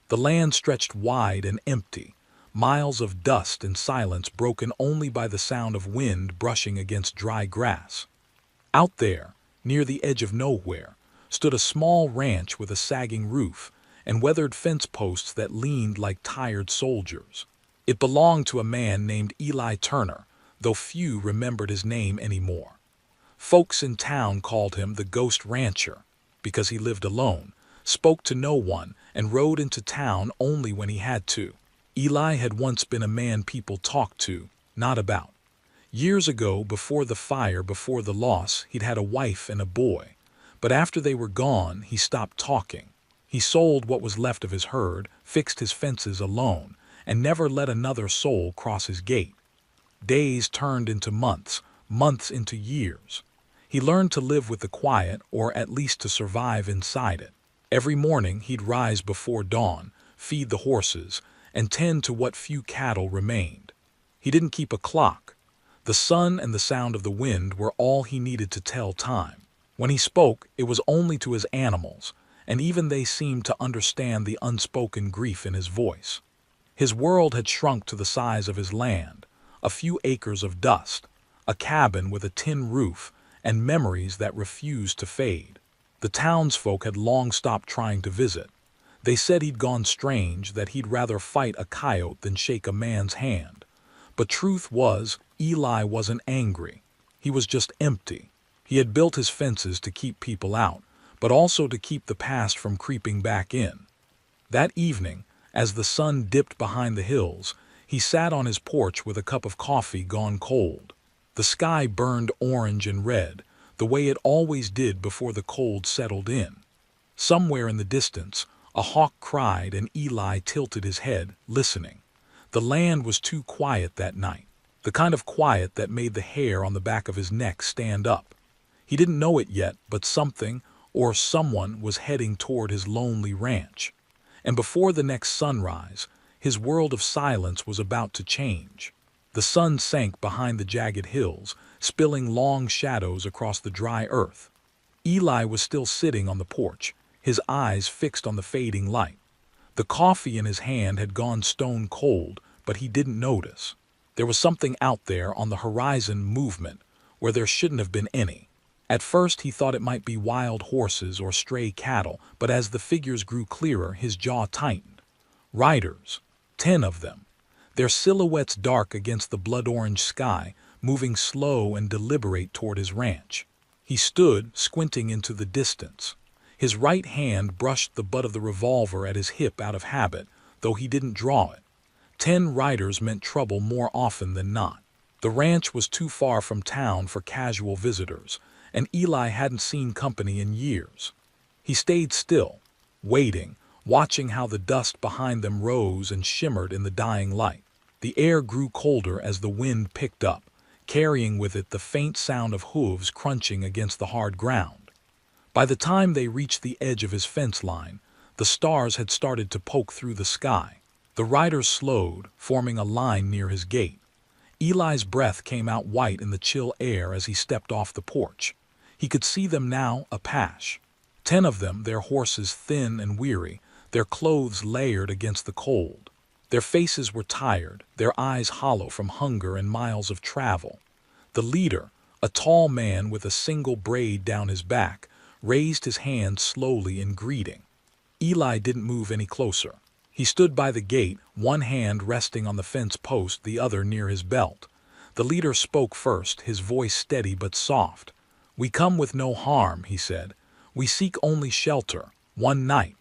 The land stretched wide and empty, miles of dust and silence broken only by the sound of wind brushing against dry grass. Out there, near the edge of nowhere, stood a small ranch with a sagging roof and weathered fence posts that leaned like tired soldiers. It belonged to a man named Eli Turner, though few remembered his name anymore. Folks in town called him the Ghost Rancher because he lived alone, spoke to no one, and rode into town only when he had to. Eli had once been a man people talked to, not about. Years ago, before the fire, before the loss, he'd had a wife and a boy. But after they were gone, he stopped talking. He sold what was left of his herd, fixed his fences alone, and never let another soul cross his gate. Days turned into months, months into years. He learned to live with the quiet, or at least to survive inside it. Every morning he'd rise before dawn, feed the horses, and tend to what few cattle remained. He didn't keep a clock. The sun and the sound of the wind were all he needed to tell time. When he spoke, it was only to his animals, and even they seemed to understand the unspoken grief in his voice. His world had shrunk to the size of his land, a few acres of dust, a cabin with a tin roof, and memories that refused to fade. The townsfolk had long stopped trying to visit. They said he'd gone strange, that he'd rather fight a coyote than shake a man's hand. But truth was, Eli wasn't angry. He was just empty. He had built his fences to keep people out, but also to keep the past from creeping back in. That evening, as the sun dipped behind the hills, he sat on his porch with a cup of coffee gone cold. The sky burned orange and red, the way it always did before the cold settled in. Somewhere in the distance, a hawk cried and Eli tilted his head, listening. The land was too quiet that night, the kind of quiet that made the hair on the back of his neck stand up. He didn't know it yet, but something or someone was heading toward his lonely ranch. And before the next sunrise, his world of silence was about to change. The sun sank behind the jagged hills, spilling long shadows across the dry earth. Eli was still sitting on the porch, his eyes fixed on the fading light. The coffee in his hand had gone stone cold, but he didn't notice. There was something out there on the horizon, movement, where there shouldn't have been any. At first he thought it might be wild horses or stray cattle, but as the figures grew clearer, his jaw tightened. Riders, 10 of them, their silhouettes dark against the blood-orange sky, moving slow and deliberate toward his ranch. He stood, squinting into the distance. His right hand brushed the butt of the revolver at his hip out of habit, though he didn't draw it. 10 riders meant trouble more often than not. The ranch was too far from town for casual visitors, and Eli hadn't seen company in years. He stayed still, waiting, watching how the dust behind them rose and shimmered in the dying light. The air grew colder as the wind picked up, carrying with it the faint sound of hooves crunching against the hard ground. By the time they reached the edge of his fence line, the stars had started to poke through the sky. The riders slowed, forming a line near his gate. Eli's breath came out white in the chill air as he stepped off the porch. He could see them now, Apache. 10 of them, their horses thin and weary, their clothes layered against the cold. Their faces were tired, their eyes hollow from hunger and miles of travel. The leader, a tall man with a single braid down his back, raised his hand slowly in greeting. Eli didn't move any closer. He stood by the gate, one hand resting on the fence post, the other near his belt. The leader spoke first, his voice steady but soft. "We come with no harm," he said. "We seek only shelter, one night."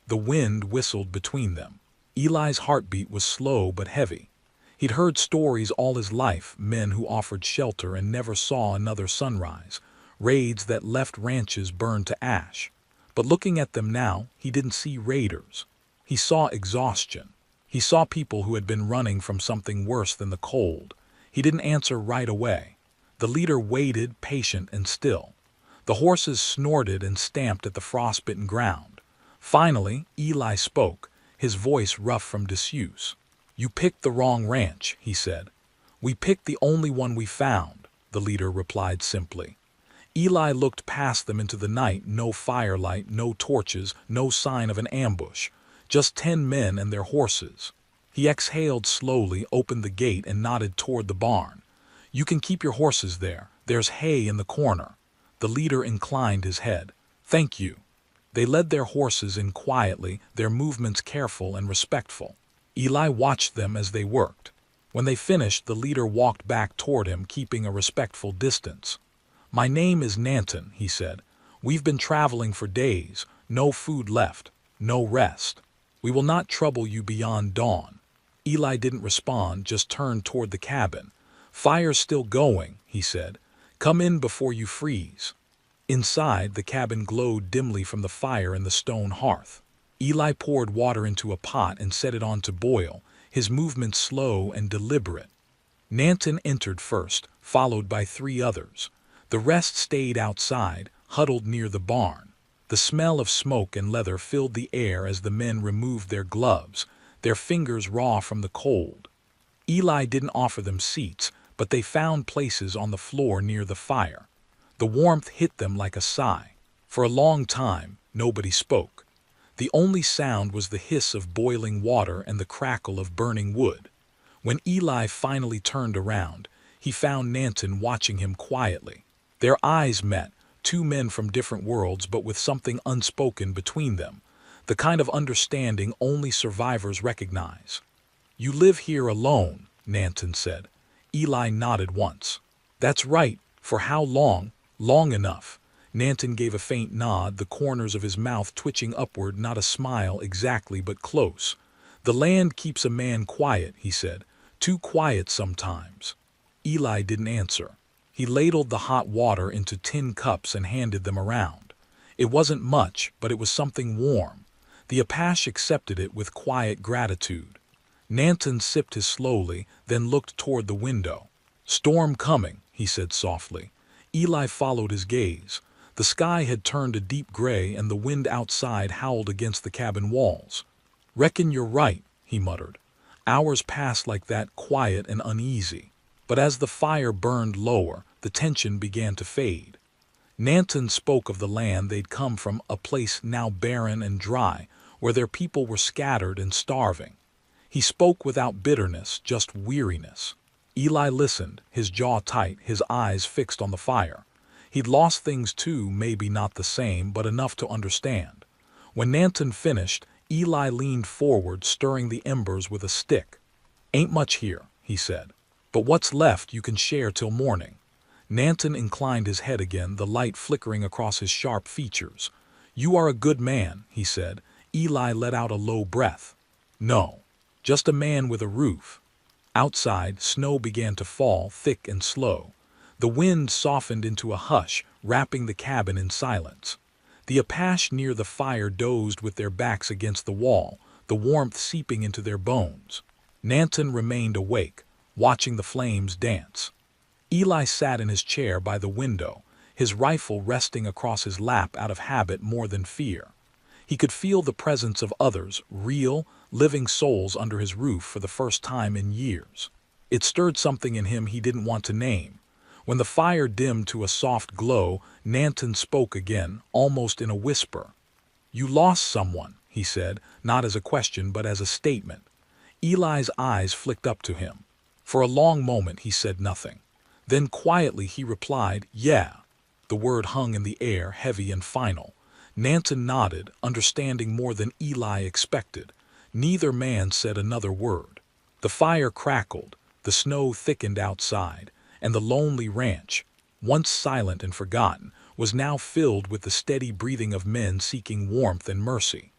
The wind whistled between them. Eli's heartbeat was slow but heavy. He'd heard stories all his life, men who offered shelter and never saw another sunrise, raids that left ranches burned to ash. But looking at them now, he didn't see raiders. He saw exhaustion. He saw people who had been running from something worse than the cold. He didn't answer right away. The leader waited, patient and still. The horses snorted and stamped at the frostbitten ground. Finally, Eli spoke, his voice rough from disuse. "You picked the wrong ranch," he said. "We picked the only one we found," the leader replied simply. Eli looked past them into the night, no firelight, no torches, no sign of an ambush. Just 10 men and their horses. He exhaled slowly, opened the gate, and nodded toward the barn. You can keep your horses there. There's hay in the corner. The leader inclined his head. Thank you. They led their horses in quietly, their movements careful and respectful. Eli watched them as they worked. When they finished, the leader walked back toward him, keeping a respectful distance. My name is Nanton, he said. We've been traveling for days, no food left, no rest. We will not trouble you beyond dawn. Eli didn't respond, just turned toward the cabin. Fire's still going, he said. Come in before you freeze. Inside, the cabin glowed dimly from the fire in the stone hearth. Eli poured water into a pot and set it on to boil, his movements slow and deliberate. Nanton entered first, followed by 3 others. The rest stayed outside, huddled near the barn. The smell of smoke and leather filled the air as the men removed their gloves, their fingers raw from the cold. Eli didn't offer them seats, but they found places on the floor near the fire. The warmth hit them like a sigh. For a long time, nobody spoke. The only sound was the hiss of boiling water and the crackle of burning wood. When Eli finally turned around, he found Nanton watching him quietly. Their eyes met, 2 men from different worlds but with something unspoken between them, the kind of understanding only survivors recognize. You live here alone, Nanton said. Eli nodded once. That's right. For how long? Long enough. Nanton gave a faint nod, the corners of his mouth twitching upward, not a smile exactly, but close. The land keeps a man quiet, he said. Too quiet sometimes. Eli didn't answer. He ladled the hot water into tin cups and handed them around. It wasn't much, but it was something warm. The Apache accepted it with quiet gratitude. Nanton sipped his slowly, then looked toward the window. Storm coming, he said softly. Eli followed his gaze. The sky had turned a deep gray and the wind outside howled against the cabin walls. Reckon you're right, he muttered. Hours passed like that, quiet and uneasy. But as the fire burned lower, the tension began to fade. Nanton spoke of the land they'd come from, a place now barren and dry, where their people were scattered and starving. He spoke without bitterness, just weariness. Eli listened, his jaw tight, his eyes fixed on the fire. He'd lost things too, maybe not the same, but enough to understand. When Nanton finished, Eli leaned forward, stirring the embers with a stick. Ain't much here, he said. But what's left you can share till morning. Nanton inclined his head again, the light flickering across his sharp features. You are a good man, he said. Eli let out a low breath. No, just a man with a roof. Outside, snow began to fall, thick and slow. The wind softened into a hush, wrapping the cabin in silence. The Apache near the fire dozed with their backs against the wall, the warmth seeping into their bones. Nanton remained awake, watching the flames dance. Eli sat in his chair by the window, his rifle resting across his lap out of habit more than fear. He could feel the presence of others, real, living souls under his roof for the first time in years. It stirred something in him he didn't want to name. When the fire dimmed to a soft glow, Nanton spoke again, almost in a whisper. You lost someone, he said, not as a question but as a statement. Eli's eyes flicked up to him. For a long moment he said nothing. Then quietly he replied, yeah. The word hung in the air, heavy and final. Nanton nodded, understanding more than Eli expected. Neither man said another word. The fire crackled, the snow thickened outside, and the lonely ranch, once silent and forgotten, was now filled with the steady breathing of men seeking warmth and mercy.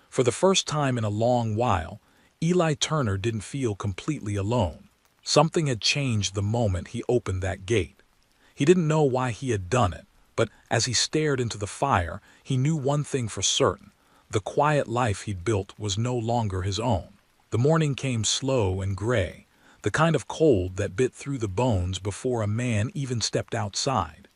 For the first time in a long while, Eli Turner didn't feel completely alone. Something had changed the moment he opened that gate. He didn't know why he had done it, but as he stared into the fire, he knew one thing for certain. The quiet life he'd built was no longer his own. The morning came slow and gray, the kind of cold that bit through the bones before a man even stepped outside.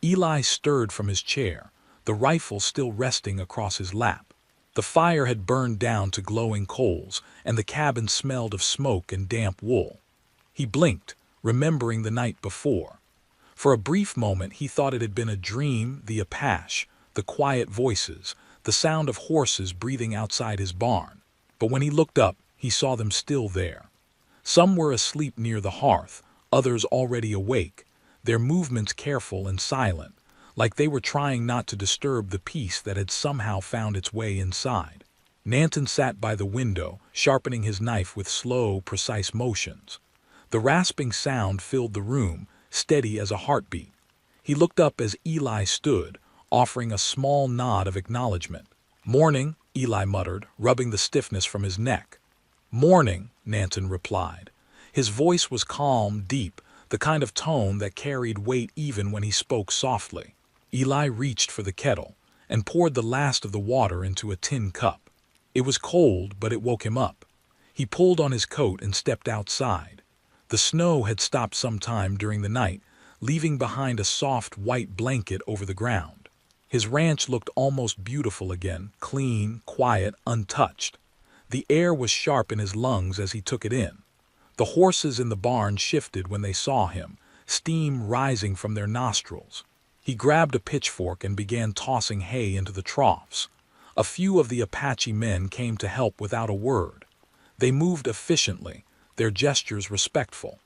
Eli stirred from his chair, the rifle still resting across his lap. The fire had burned down to glowing coals, and the cabin smelled of smoke and damp wool. He blinked, remembering the night before. For a brief moment he thought it had been a dream, the Apache, the quiet voices, the sound of horses breathing outside his barn. But when he looked up, he saw them still there. Some were asleep near the hearth, others already awake, their movements careful and silent, like they were trying not to disturb the peace that had somehow found its way inside. Nanton sat by the window, sharpening his knife with slow, precise motions. The rasping sound filled the room, steady as a heartbeat. He looked up as Eli stood, offering a small nod of acknowledgement. "Morning," Eli muttered, rubbing the stiffness from his neck. "Morning," Nanton replied. His voice was calm, deep, the kind of tone that carried weight even when he spoke softly. Eli reached for the kettle and poured the last of the water into a tin cup. It was cold, but it woke him up. He pulled on his coat and stepped outside. The snow had stopped some time during the night, leaving behind a soft white blanket over the ground. His ranch looked almost beautiful again, clean, quiet, untouched. The air was sharp in his lungs as he took it in. The horses in the barn shifted when they saw him, steam rising from their nostrils. He grabbed a pitchfork and began tossing hay into the troughs. A few of the Apache men came to help without a word. They moved efficiently, their gestures respectful.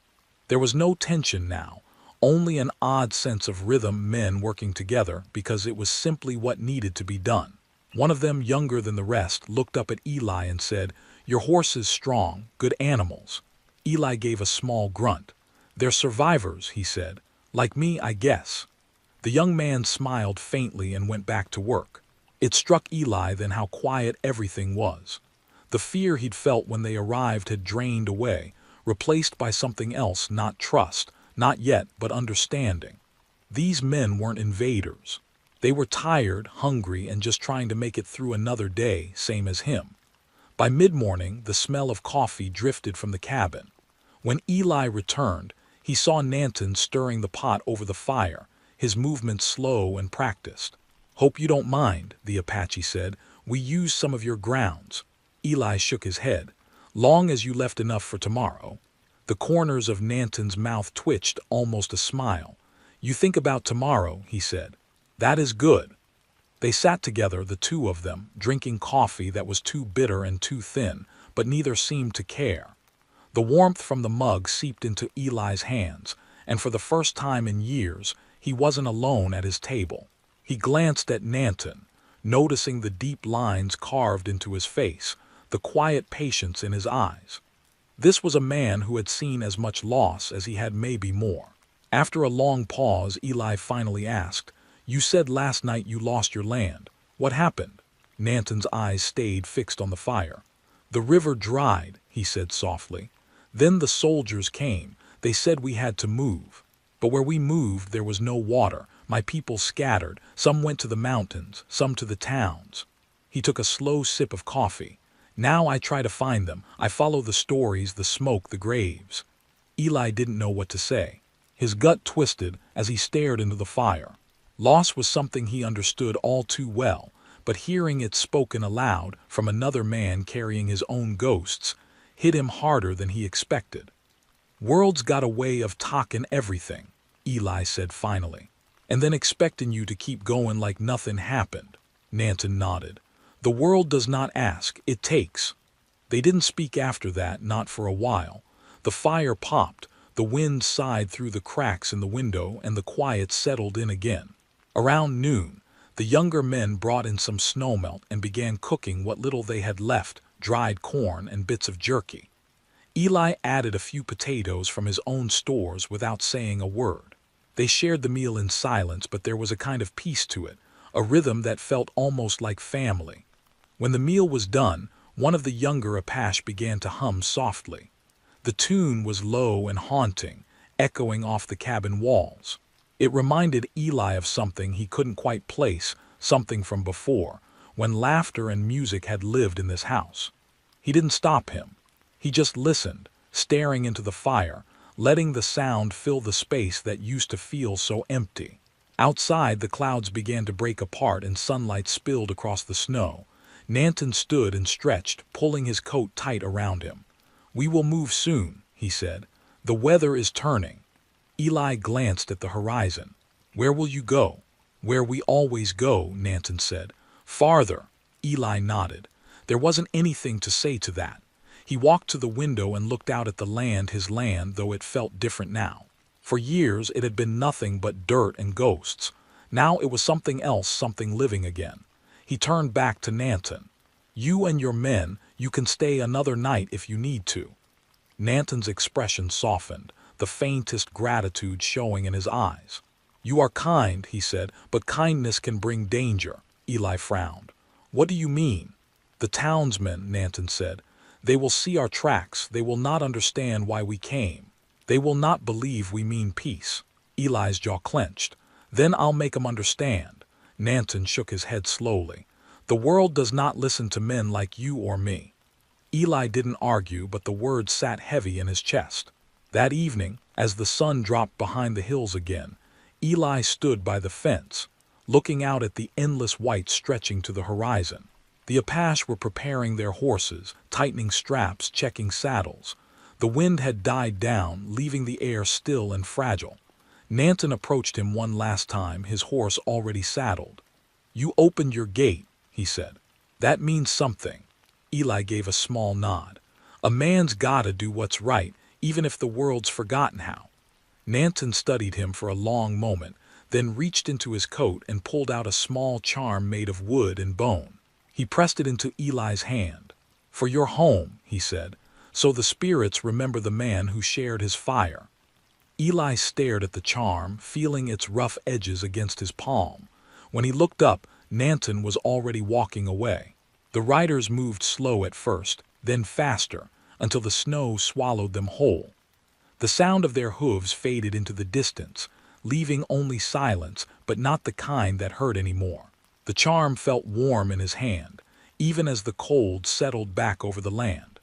There was no tension now, only an odd sense of rhythm, men working together because it was simply what needed to be done. One of them, younger than the rest, looked up at Eli and said, "Your horse is strong, good animals." Eli gave a small grunt. "They're survivors," he said. "Like me, I guess." The young man smiled faintly and went back to work. It struck Eli then how quiet everything was. The fear he'd felt when they arrived had drained away, replaced by something else, not trust, not yet, but understanding. These men weren't invaders. They were tired, hungry, and just trying to make it through another day, same as him. By mid-morning, the smell of coffee drifted from the cabin. When Eli returned, he saw Nanton stirring the pot over the fire, his movements slow and practiced. "Hope you don't mind," the Apache said. "We used some of your grounds." Eli shook his head. "Long as you left enough for tomorrow." The corners of Nanton's mouth twitched, almost a smile. "You think about tomorrow," he said. "That is good." They sat together, the two of them, drinking coffee that was too bitter and too thin, but neither seemed to care. The warmth from the mug seeped into Eli's hands, and for the first time in years, he wasn't alone at his table. He glanced at Nanton, noticing the deep lines carved into his face, the quiet patience in his eyes. This was a man who had seen as much loss as he had, maybe more. After a long pause, Eli finally asked, "You said last night you lost your land. What happened?" Nanton's eyes stayed fixed on the fire. "The river dried," he said softly. "Then the soldiers came. They said we had to move. But where we moved there was no water. My people scattered. Some went to the mountains, some to the towns." He took a slow sip of coffee. "Now I try to find them. I follow the stories, the smoke, the graves." Eli didn't know what to say. His gut twisted as he stared into the fire. Loss was something he understood all too well, but hearing it spoken aloud from another man carrying his own ghosts hit him harder than he expected. "World's got a way of talking everything," Eli said finally, "and then expecting you to keep going like nothing happened." Nanton nodded. "The world does not ask, it takes." They didn't speak after that, not for a while. The fire popped, the wind sighed through the cracks in the window, and the quiet settled in again. Around noon, the younger men brought in some snowmelt and began cooking what little they had left, dried corn and bits of jerky. Eli added a few potatoes from his own stores without saying a word. They shared the meal in silence, but there was a kind of peace to it, a rhythm that felt almost like family. When the meal was done, one of the younger Apache began to hum softly. The tune was low and haunting, echoing off the cabin walls. It reminded Eli of something he couldn't quite place, something from before, when laughter and music had lived in this house. He didn't stop him. He just listened, staring into the fire, letting the sound fill the space that used to feel so empty. Outside, the clouds began to break apart and sunlight spilled across the snow. Nanton stood and stretched, pulling his coat tight around him. "We will move soon," he said. "The weather is turning." Eli glanced at the horizon. "Where will you go?" "Where we always go," Nanton said. Farther, Eli nodded. There wasn't anything to say to that. He walked to the window and looked out at the land, his land, though it felt different now. For years it had been nothing but dirt and ghosts. Now it was something else, something living again. He turned back to Nanton. "You and your men, you can stay another night if you need to." Nanton's expression softened, the faintest gratitude showing in his eyes. "You are kind," he said, "but kindness can bring danger." Eli frowned. "What do you mean?" "The townsmen," Nanton said. "They will see our tracks. They will not understand why we came. They will not believe we mean peace." Eli's jaw clenched. "Then I'll make 'em understand." Nanton shook his head slowly. "The world does not listen to men like you or me." Eli didn't argue, but the words sat heavy in his chest. That evening, as the sun dropped behind the hills again, Eli stood by the fence, looking out at the endless white stretching to the horizon. The Apache were preparing their horses, tightening straps, checking saddles. The wind had died down, leaving the air still and fragile. Nanton approached him one last time, his horse already saddled. "You opened your gate," he said. "That means something." Eli gave a small nod. "A man's gotta do what's right, even if the world's forgotten how." Nanton studied him for a long moment, then reached into his coat and pulled out a small charm made of wood and bone. He pressed it into Eli's hand. "For your home," he said, "so the spirits remember the man who shared his fire." Eli stared at the charm, feeling its rough edges against his palm. When he looked up, Nanton was already walking away. The riders moved slow at first, then faster, until the snow swallowed them whole. The sound of their hooves faded into the distance, leaving only silence, but not the kind that hurt anymore. The charm felt warm in his hand, even as the cold settled back over the land.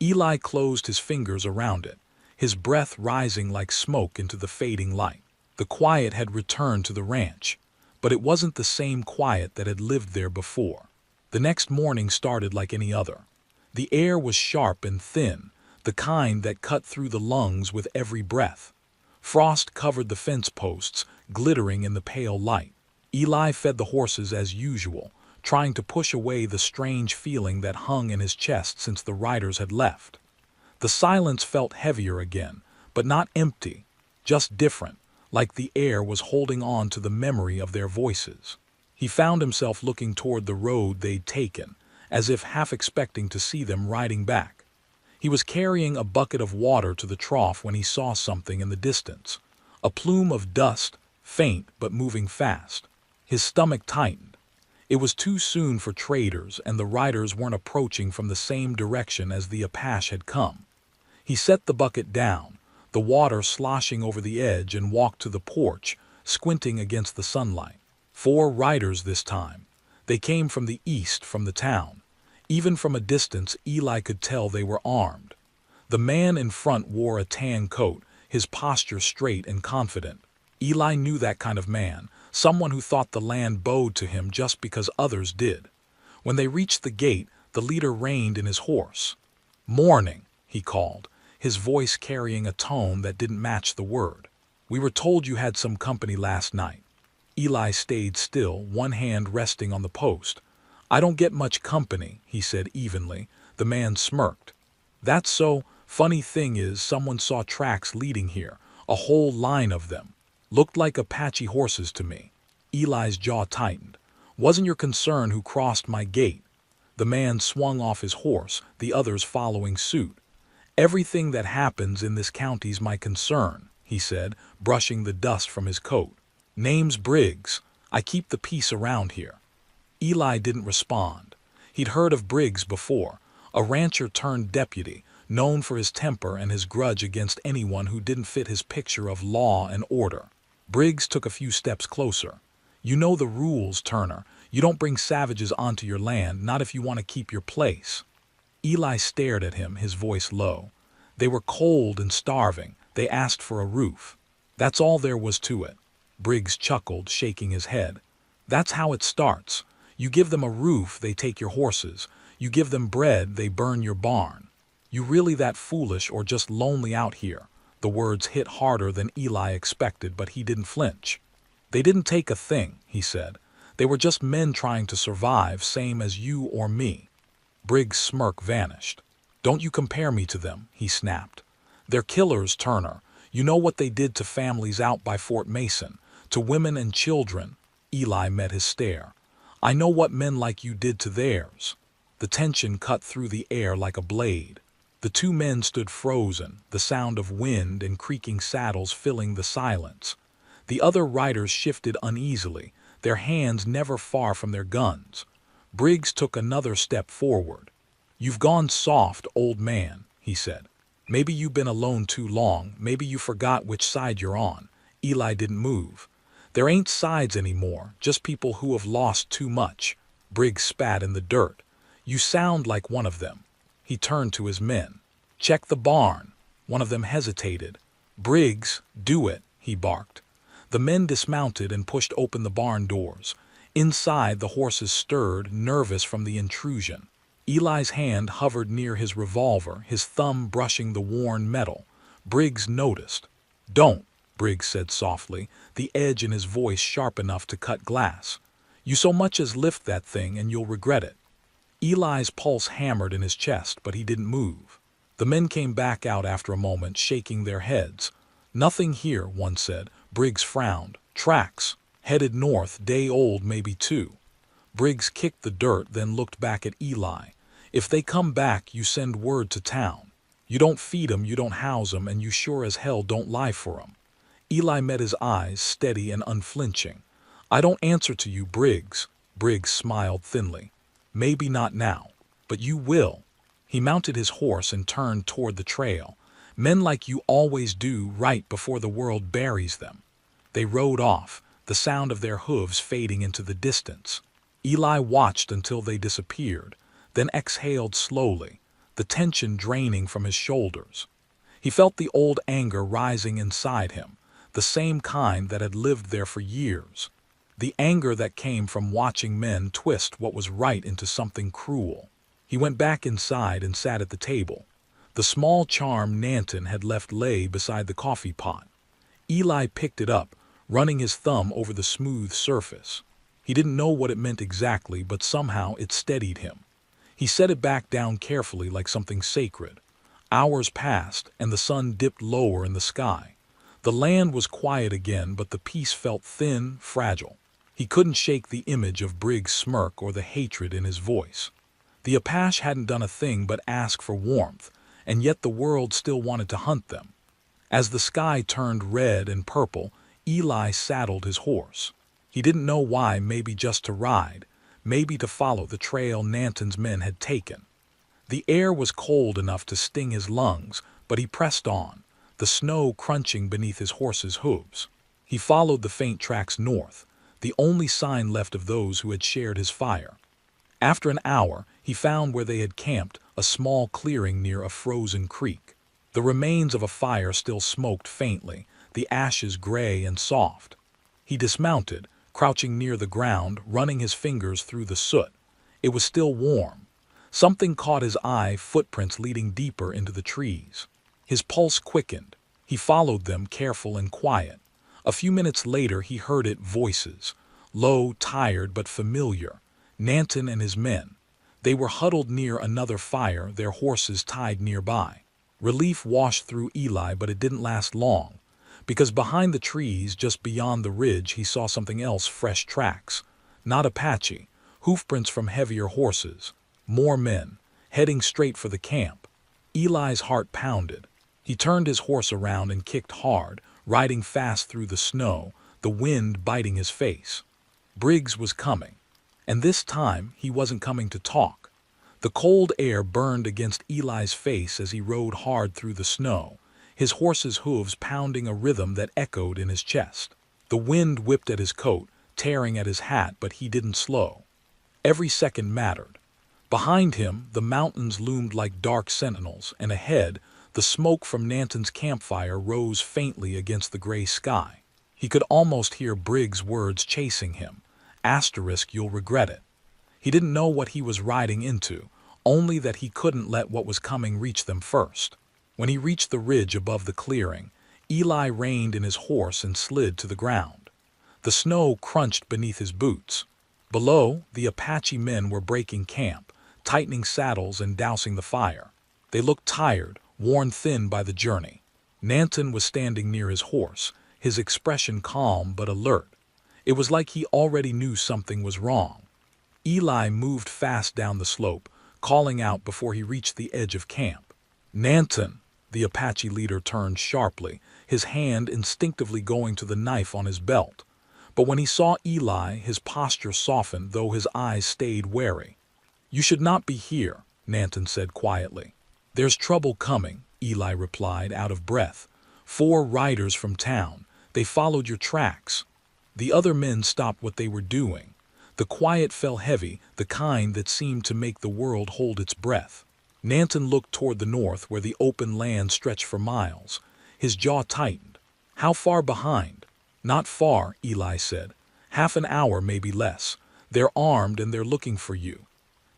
Eli closed his fingers around it, his breath rising like smoke into the fading light. The quiet had returned to the ranch, but it wasn't the same quiet that had lived there before. The next morning started like any other. The air was sharp and thin, the kind that cut through the lungs with every breath. Frost covered the fence posts, glittering in the pale light. Eli fed the horses as usual, trying to push away the strange feeling that hung in his chest since the riders had left. The silence felt heavier again, but not empty, just different, like the air was holding on to the memory of their voices. He found himself looking toward the road they'd taken, as if half expecting to see them riding back. He was carrying a bucket of water to the trough when he saw something in the distance, a plume of dust, faint but moving fast. His stomach tightened. It was too soon for traders, and the riders weren't approaching from the same direction as the Apache had come. He set the bucket down, the water sloshing over the edge, and walked to the porch, squinting against the sunlight. 4 riders this time. They came from the east, from the town. Even from a distance, Eli could tell they were armed. The man in front wore a tan coat, his posture straight and confident. Eli knew that kind of man, someone who thought the land bowed to him just because others did. When they reached the gate, the leader reined in his horse. "Morning," he called, his voice carrying a tone that didn't match the word. "We were told you had some company last night." Eli stayed still, one hand resting on the post. "I don't get much company," he said evenly. The man smirked. "That's so. Funny thing is, someone saw tracks leading here, a whole line of them. Looked like Apache horses to me." Eli's jaw tightened. "Wasn't your concern who crossed my gate?" The man swung off his horse, the others following suit. "Everything that happens in this county's my concern," he said, brushing the dust from his coat. "Name's Briggs. I keep the peace around here." Eli didn't respond. He'd heard of Briggs before, a rancher turned deputy, known for his temper and his grudge against anyone who didn't fit his picture of law and order. Briggs took a few steps closer. "You know the rules, Turner. You don't bring savages onto your land, not if you want to keep your place." Eli stared at him, his voice low. "They were cold and starving. They asked for a roof. That's all there was to it." Briggs chuckled, shaking his head. "That's how it starts. You give them a roof, they take your horses. You give them bread, they burn your barn. You really that foolish or just lonely out here?" The words hit harder than Eli expected, but he didn't flinch. "They didn't take a thing," he said. They were just men trying to survive, same as you or me. Briggs' smirk vanished. Don't you compare me to them, he snapped. They're killers, Turner. You know what they did to families out by Fort Mason, to women and children. Eli met his stare. I know what men like you did to theirs. The tension cut through the air like a blade. The two men stood frozen, the sound of wind and creaking saddles filling the silence. The other riders shifted uneasily, their hands never far from their guns. Briggs took another step forward. You've gone soft, old man, he said. Maybe you've been alone too long, maybe you forgot which side you're on. Eli didn't move. There ain't sides anymore, just people who have lost too much. Briggs spat in the dirt. You sound like one of them. He turned to his men. Check the barn. One of them hesitated. Briggs, do it, he barked. The men dismounted and pushed open the barn doors. Inside, the horses stirred, nervous from the intrusion. Eli's hand hovered near his revolver, his thumb brushing the worn metal. Briggs noticed. Don't, Briggs said softly, the edge in his voice sharp enough to cut glass. You so much as lift that thing and you'll regret it. Eli's pulse hammered in his chest, but he didn't move. The men came back out after a moment, shaking their heads. Nothing here, one said. Briggs frowned. Tracks. Headed north, day old, maybe two. Briggs kicked the dirt, then looked back at Eli. If they come back, you send word to town. You don't feed 'em, you don't house 'em, and you sure as hell don't lie for 'em. Eli met his eyes, steady and unflinching. I don't answer to you, Briggs. Briggs smiled thinly. Maybe not now, but you will. He mounted his horse and turned toward the trail. Men like you always do right before the world buries them. They rode off, the sound of their hooves fading into the distance. Eli watched until they disappeared, then exhaled slowly, the tension draining from his shoulders. He felt the old anger rising inside him, the same kind that had lived there for years. The anger that came from watching men twist what was right into something cruel. He went back inside and sat at the table. The small charm Nanton had left lay beside the coffee pot. Eli picked it up, running his thumb over the smooth surface. He didn't know what it meant exactly, but somehow it steadied him. He set it back down carefully like something sacred. Hours passed, and the sun dipped lower in the sky. The land was quiet again, but the peace felt thin, fragile. He couldn't shake the image of Briggs' smirk or the hatred in his voice. The Apache hadn't done a thing but ask for warmth, and yet the world still wanted to hunt them. As the sky turned red and purple, Eli saddled his horse. He didn't know why, maybe just to ride, maybe to follow the trail Nanton's men had taken. The air was cold enough to sting his lungs, but he pressed on, the snow crunching beneath his horse's hooves. He followed the faint tracks north, the only sign left of those who had shared his fire. After an hour, he found where they had camped, a small clearing near a frozen creek. The remains of a fire still smoked faintly, the ashes gray and soft. He dismounted, crouching near the ground, running his fingers through the soot. It was still warm. Something caught his eye, footprints leading deeper into the trees. His pulse quickened. He followed them, careful and quiet. A few minutes later he heard it, voices. Low, tired, but familiar. Nanton and his men. They were huddled near another fire, their horses tied nearby. Relief washed through Eli, but it didn't last long. Because behind the trees, just beyond the ridge, he saw something else, fresh tracks. Not Apache, hoofprints from heavier horses. More men, heading straight for the camp. Eli's heart pounded. He turned his horse around and kicked hard, riding fast through the snow, the wind biting his face. Briggs was coming. And this time, he wasn't coming to talk. The cold air burned against Eli's face as he rode hard through the snow, his horse's hooves pounding a rhythm that echoed in his chest. The wind whipped at his coat, tearing at his hat, but he didn't slow. Every second mattered. Behind him, the mountains loomed like dark sentinels, and ahead, the smoke from Nanton's campfire rose faintly against the gray sky. He could almost hear Briggs' words chasing him. Asterisk, you'll regret it. He didn't know what he was riding into, only that he couldn't let what was coming reach them first. When he reached the ridge above the clearing, Eli reined in his horse and slid to the ground. The snow crunched beneath his boots. Below, the Apache men were breaking camp, tightening saddles and dousing the fire. They looked tired, worn thin by the journey. Nanton was standing near his horse, his expression calm but alert. It was like he already knew something was wrong. Eli moved fast down the slope, calling out before he reached the edge of camp. Nanton, the Apache leader turned sharply, his hand instinctively going to the knife on his belt. But when he saw Eli, his posture softened, though his eyes stayed wary. "You should not be here," Nanton said quietly. "There's trouble coming," Eli replied, out of breath. "4 riders from town. They followed your tracks." The other men stopped what they were doing. The quiet fell heavy, the kind that seemed to make the world hold its breath. Nanton looked toward the north, where the open land stretched for miles. His jaw tightened. "How far behind?" "Not far," Eli said. "Half an hour, maybe less. They're armed and they're looking for you."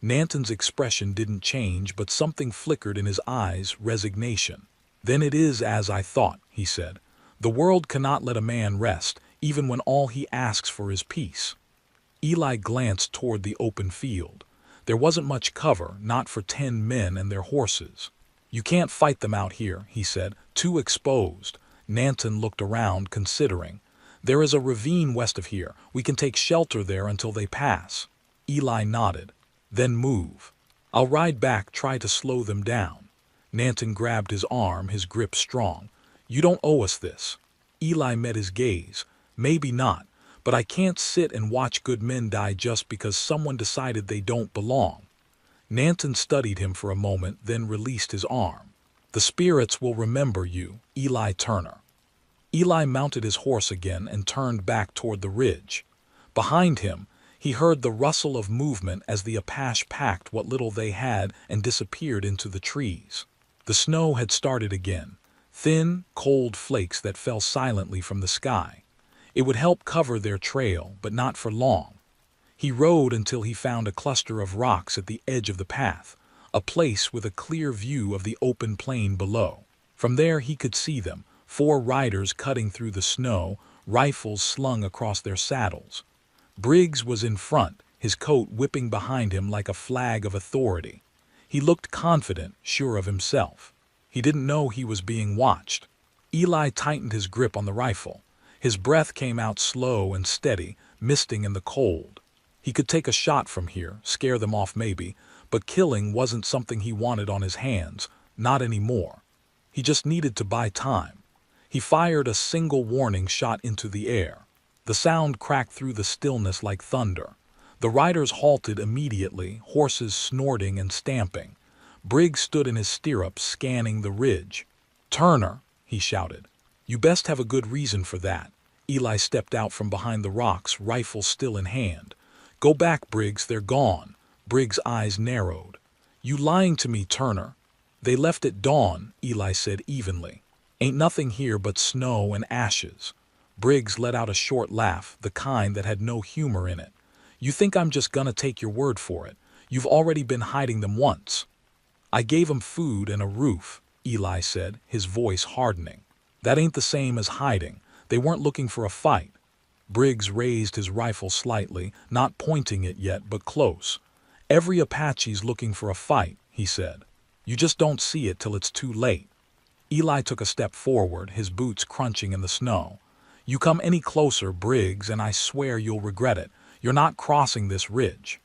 Nanton's expression didn't change, but something flickered in his eyes, resignation. "Then it is as I thought," he said. "The world cannot let a man rest, even when all he asks for is peace." Eli glanced toward the open field. There wasn't much cover, not for 10 men and their horses. "You can't fight them out here," he said. "Too exposed." Nanton looked around, considering. "There is a ravine west of here. We can take shelter there until they pass." Eli nodded. "Then move." "I'll ride back, try to slow them down." Nanton grabbed his arm, his grip strong. "You don't owe us this." Eli met his gaze. "Maybe not, but I can't sit and watch good men die just because someone decided they don't belong." Nanton studied him for a moment, then released his arm. "The spirits will remember you, Eli Turner." Eli mounted his horse again and turned back toward the ridge. Behind him, he heard the rustle of movement as the Apache packed what little they had and disappeared into the trees. The snow had started again, thin, cold flakes that fell silently from the sky. It would help cover their trail, but not for long. He rode until he found a cluster of rocks at the edge of the path, a place with a clear view of the open plain below. From there he could see them, 4 riders cutting through the snow, rifles slung across their saddles. Briggs was in front, his coat whipping behind him like a flag of authority. He looked confident, sure of himself. He didn't know he was being watched. Eli tightened his grip on the rifle. His breath came out slow and steady, misting in the cold. He could take a shot from here, scare them off maybe, but killing wasn't something he wanted on his hands, not anymore. He just needed to buy time. He fired a single warning shot into the air. The sound cracked through the stillness like thunder. The riders halted immediately, horses snorting and stamping. Briggs stood in his stirrups, scanning the ridge. "Turner," he shouted. "You best have a good reason for that." Eli stepped out from behind the rocks, rifle still in hand. "Go back, Briggs, they're gone." Briggs' eyes narrowed. "You lying to me, Turner?" "They left at dawn," Eli said evenly. "Ain't nothing here but snow and ashes." Briggs let out a short laugh, the kind that had no humor in it. "You think I'm just gonna take your word for it? You've already been hiding them once." "I gave 'em food and a roof," Eli said, his voice hardening. "That ain't the same as hiding. They weren't looking for a fight." Briggs raised his rifle slightly, not pointing it yet, but close. "Every Apache's looking for a fight," he said. "You just don't see it till it's too late." Eli took a step forward, his boots crunching in the snow. "You come any closer, Briggs, and I swear you'll regret it. You're not crossing this ridge."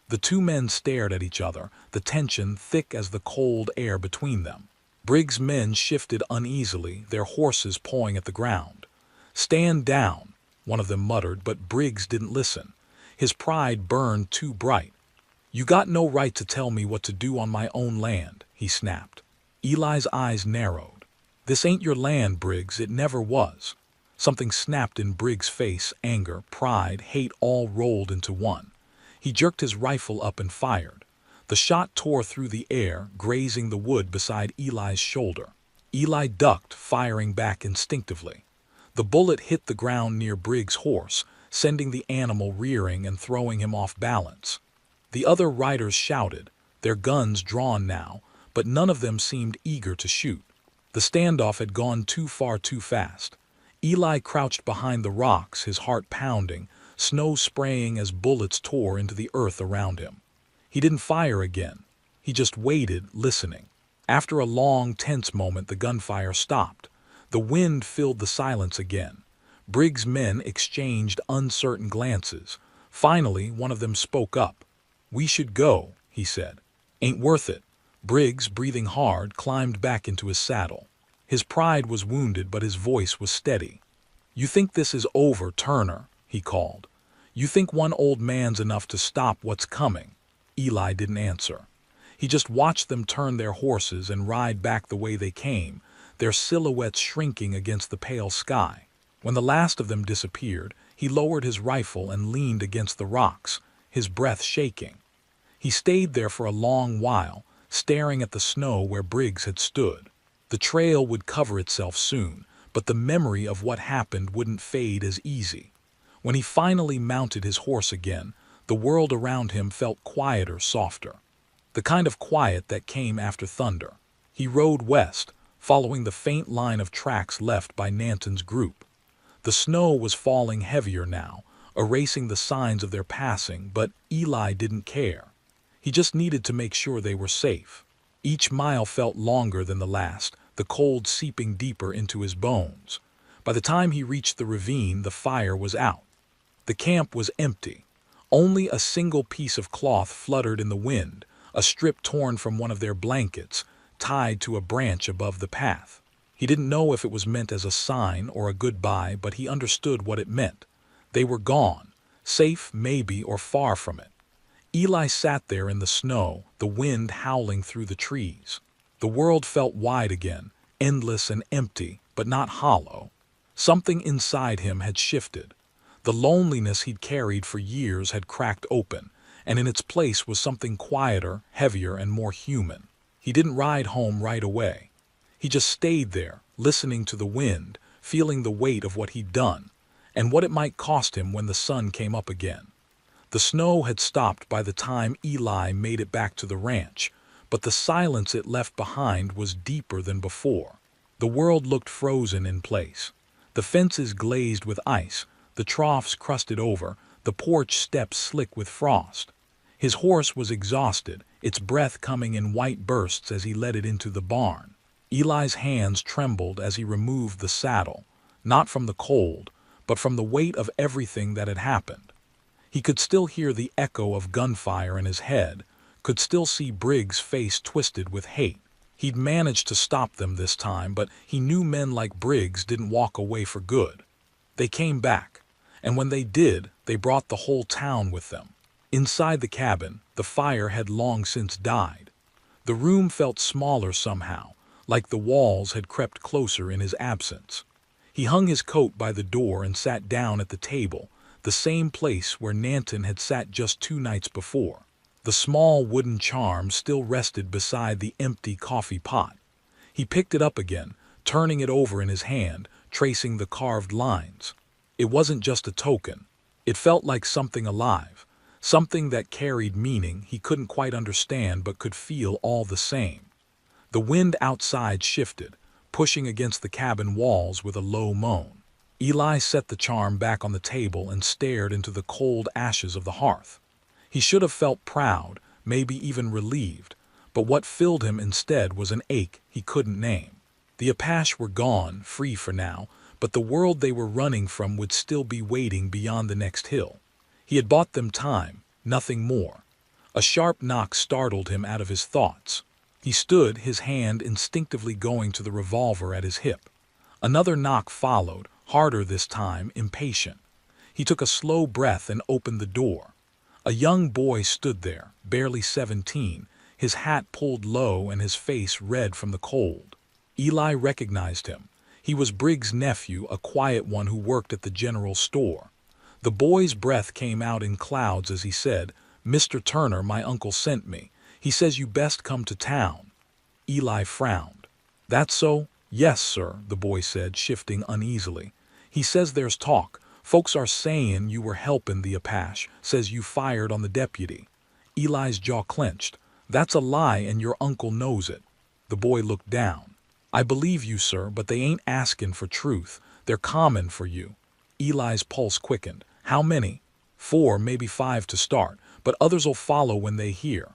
The 2 men stared at each other, the tension thick as the cold air between them. Briggs' men shifted uneasily, their horses pawing at the ground. "Stand down," one of them muttered, but Briggs didn't listen. His pride burned too bright. "You got no right to tell me what to do on my own land," he snapped. Eli's eyes narrowed. "This ain't your land, Briggs, it never was." Something snapped in Briggs' face, anger, pride, hate all rolled into one. He jerked his rifle up and fired. The shot tore through the air, grazing the wood beside Eli's shoulder. Eli ducked, firing back instinctively. The bullet hit the ground near Briggs' horse, sending the animal rearing and throwing him off balance. The other riders shouted, their guns drawn now, but none of them seemed eager to shoot. The standoff had gone too far too fast. Eli crouched behind the rocks, his heart pounding, snow spraying as bullets tore into the earth around him. He didn't fire again. He just waited, listening. After a long, tense moment, the gunfire stopped. The wind filled the silence again. Briggs' men exchanged uncertain glances. Finally, one of them spoke up. "We should go," he said. "Ain't worth it." Briggs, breathing hard, climbed back into his saddle. His pride was wounded, but his voice was steady. "You think this is over, Turner?" he called. "You think one old man's enough to stop what's coming?" Eli didn't answer. He just watched them turn their horses and ride back the way they came, their silhouettes shrinking against the pale sky. When the last of them disappeared, he lowered his rifle and leaned against the rocks, his breath shaking. He stayed there for a long while, staring at the snow where Briggs had stood. The trail would cover itself soon, but the memory of what happened wouldn't fade as easy. When he finally mounted his horse again, the world around him felt quieter, softer. The kind of quiet that came after thunder. He rode west, following the faint line of tracks left by Nanton's group. The snow was falling heavier now, erasing the signs of their passing, but Eli didn't care. He just needed to make sure they were safe. Each mile felt longer than the last, the cold seeping deeper into his bones. By the time he reached the ravine, the fire was out. The camp was empty. Only a single piece of cloth fluttered in the wind, a strip torn from one of their blankets, tied to a branch above the path. He didn't know if it was meant as a sign or a goodbye, but he understood what it meant. They were gone, safe maybe or far from it. Eli sat there in the snow, the wind howling through the trees. The world felt wide again, endless and empty, but not hollow. Something inside him had shifted. The loneliness he'd carried for years had cracked open, and in its place was something quieter, heavier, and more human. He didn't ride home right away. He just stayed there, listening to the wind, feeling the weight of what he'd done, and what it might cost him when the sun came up again. The snow had stopped by the time Eli made it back to the ranch, but the silence it left behind was deeper than before. The world looked frozen in place. The fences glazed with ice, the troughs crusted over, the porch steps slick with frost. His horse was exhausted, its breath coming in white bursts as he led it into the barn. Eli's hands trembled as he removed the saddle, not from the cold, but from the weight of everything that had happened. He could still hear the echo of gunfire in his head, could still see Briggs' face twisted with hate. He'd managed to stop them this time, but he knew men like Briggs didn't walk away for good. They came back, and when they did, they brought the whole town with them. Inside the cabin, the fire had long since died. The room felt smaller somehow, like the walls had crept closer in his absence. He hung his coat by the door and sat down at the table, the same place where Nanton had sat just 2 nights before. The small wooden charm still rested beside the empty coffee pot. He picked it up again, turning it over in his hand, tracing the carved lines. It wasn't just a token. It felt like something alive, something that carried meaning he couldn't quite understand but could feel all the same. The wind outside shifted, pushing against the cabin walls with a low moan. Eli set the charm back on the table and stared into the cold ashes of the hearth. He should have felt proud, maybe even relieved, but what filled him instead was an ache he couldn't name. The Apache were gone, free for now, but the world they were running from would still be waiting beyond the next hill. He had bought them time, nothing more. A sharp knock startled him out of his thoughts. He stood, his hand instinctively going to the revolver at his hip. Another knock followed, harder this time, impatient. He took a slow breath and opened the door. A young boy stood there, barely 17, his hat pulled low and his face red from the cold. Eli recognized him. He was Briggs' nephew, a quiet one who worked at the general store. The boy's breath came out in clouds as he said, "Mr. Turner, my uncle sent me. He says you best come to town." Eli frowned. "That's so?" "Yes, sir," the boy said, shifting uneasily. "He says there's talk. Folks are saying you were helping the Apache, says you fired on the deputy." Eli's jaw clenched. "That's a lie and your uncle knows it." The boy looked down. "I believe you, sir, but they ain't asking for truth. They're common for you." Eli's pulse quickened. "How many?" 4, maybe 5 to start, but others'll follow when they hear."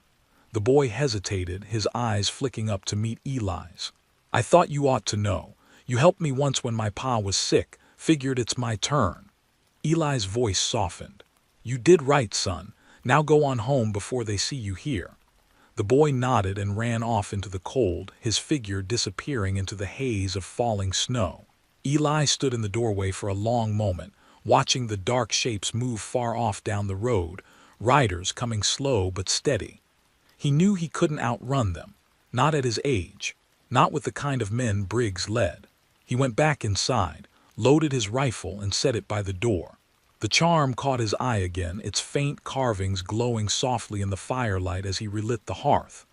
The boy hesitated, his eyes flicking up to meet Eli's. "I thought you ought to know. You helped me once when my pa was sick. Figured it's my turn." Eli's voice softened. "You did right, son. Now go on home before they see you here." The boy nodded and ran off into the cold, his figure disappearing into the haze of falling snow. Eli stood in the doorway for a long moment, watching the dark shapes move far off down the road, riders coming slow but steady. He knew he couldn't outrun them, not at his age, not with the kind of men Briggs led. He went back inside, loaded his rifle and set it by the door. The charm caught his eye again, its faint carvings glowing softly in the firelight as he relit the hearth.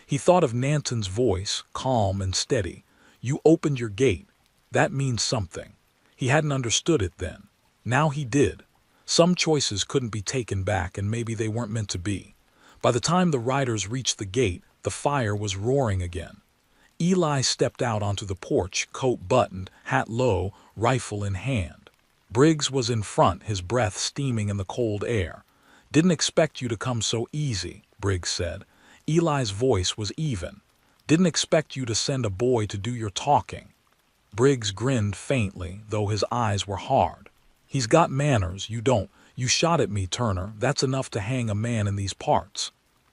He thought of Nanton's voice, calm and steady. "You opened your gate. That means something." He hadn't understood it then. Now he did. Some choices couldn't be taken back, and maybe they weren't meant to be. By the time the riders reached the gate, the fire was roaring again. Eli stepped out onto the porch, coat buttoned, hat low, rifle in hand. Briggs was in front, his breath steaming in the cold air. "Didn't expect you to come so easy," Briggs said. Eli's voice was even. "Didn't expect you to send a boy to do your talking." Briggs grinned faintly, though his eyes were hard. "He's got manners, you don't. You shot at me, Turner. That's enough to hang a man in these parts."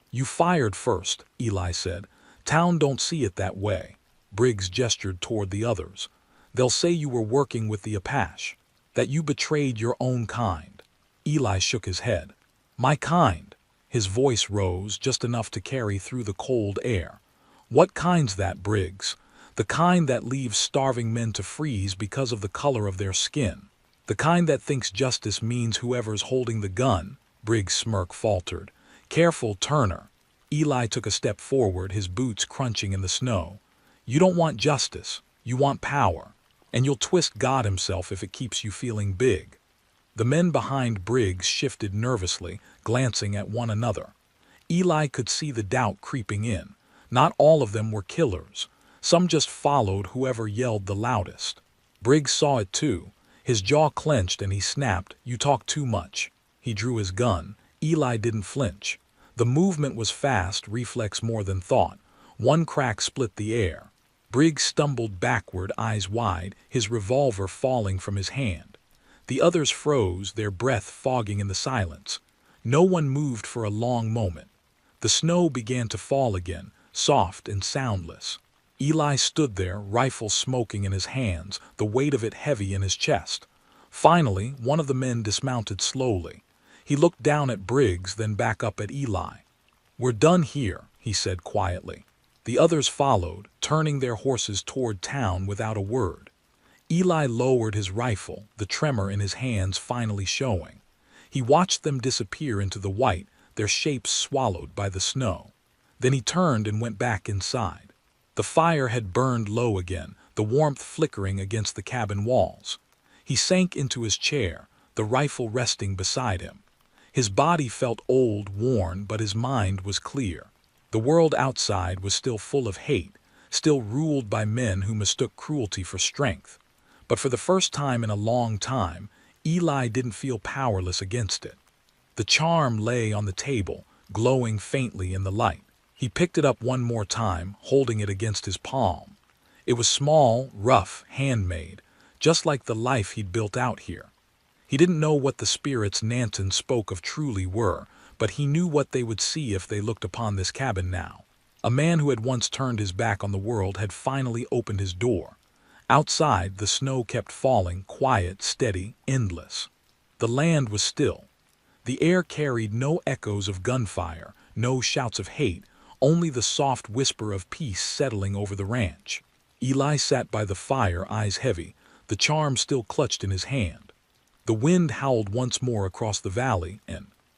"You fired first," Eli said. "Town don't see it that way." Briggs gestured toward the others. "They'll say you were working with the Apache, that you betrayed your own kind." Eli shook his head. "My kind?" His voice rose just enough to carry through the cold air. "What kind's that, Briggs?" "The kind that leaves starving men to freeze because of the color of their skin. The kind that thinks justice means whoever's holding the gun," Briggs' smirk faltered. "Careful, Turner." Eli took a step forward, his boots crunching in the snow. "You don't want justice. You want power. And you'll twist God himself if it keeps you feeling big." The men behind Briggs shifted nervously, glancing at one another. Eli could see the doubt creeping in. Not all of them were killers. Some just followed whoever yelled the loudest. Briggs saw it too. His jaw clenched and he snapped, "You talk too much." He drew his gun. Eli didn't flinch. The movement was fast, reflex more than thought. One crack split the air. Briggs stumbled backward, eyes wide, his revolver falling from his hand. The others froze, their breath fogging in the silence. No one moved for a long moment. The snow began to fall again, soft and soundless. Eli stood there, rifle smoking in his hands, the weight of it heavy in his chest. Finally, one of the men dismounted slowly. He looked down at Briggs, then back up at Eli. "We're done here," he said quietly. The others followed, turning their horses toward town without a word. Eli lowered his rifle, the tremor in his hands finally showing. He watched them disappear into the white, their shapes swallowed by the snow. Then he turned and went back inside. The fire had burned low again, the warmth flickering against the cabin walls. He sank into his chair, the rifle resting beside him. His body felt old, worn, but his mind was clear. The world outside was still full of hate, still ruled by men who mistook cruelty for strength. But for the first time in a long time, Eli didn't feel powerless against it. The charm lay on the table, glowing faintly in the light. He picked it up one more time, holding it against his palm. It was small, rough, handmade, just like the life he'd built out here. He didn't know what the spirits Nanton spoke of truly were, but he knew what they would see if they looked upon this cabin now. A man who had once turned his back on the world had finally opened his door. Outside, the snow kept falling, quiet, steady, endless. The land was still. The air carried no echoes of gunfire, no shouts of hate, only the soft whisper of peace settling over the ranch. Eli sat by the fire, eyes heavy, the charm still clutched in his hand. The wind howled once more across the valley, and